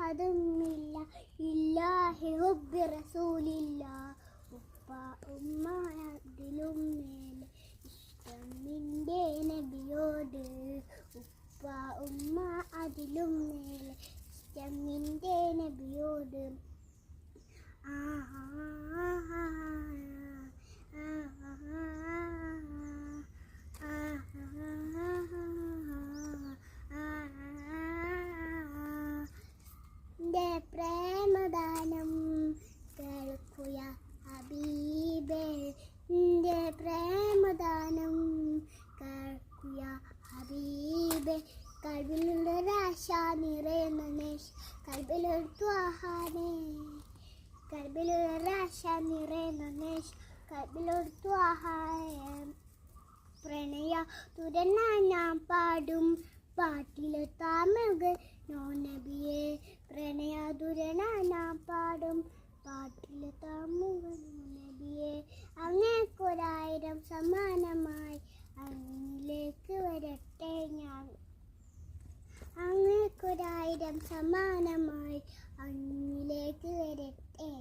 അഹദുമില്ല ഇല്ലാഹി ഹുബ്ബി റസൂലില്ല. ഉപ്പ ഉമ്മ അതിലും മേലെ ഇഷ്ടം നിന്റെ നബിയോട്. ഉപ്പ ഉമ്മ അതിലും മേലെ ഇഷ്ടം നിന്റെ നബിയോട്. പ്രേമദാനം കേൾക്കുക ഹബീബേ, നിന്റെ പ്രേമദാനം കേൾക്കുക ഹബീബേ. കൽബിലൊരാശ നിറയുന്ന നേശ, കൽബിലൊരുഹാനേ, കൽബിലൊരാശ നിറയുന്ന നേശ, കൽബിലൊരുഹായ. പ്രണയ തുരന ഞാൻ പാടും പാട്ടിലെ താമകൾ നബിയെ. പ്രണയ തുരന ഞാൻ പാടും പാട്ടിലെ താമകൾ നബിയെ. അങ്ങേക്കൊരായിരം സമ്മാനമായി അങ്ങിലേക്ക് വരട്ടെ ഞാൻ. അങ്ങേക്കൊരായിരം സമ്മാനമായി അങ്ങിലേക്ക് വരട്ടെ.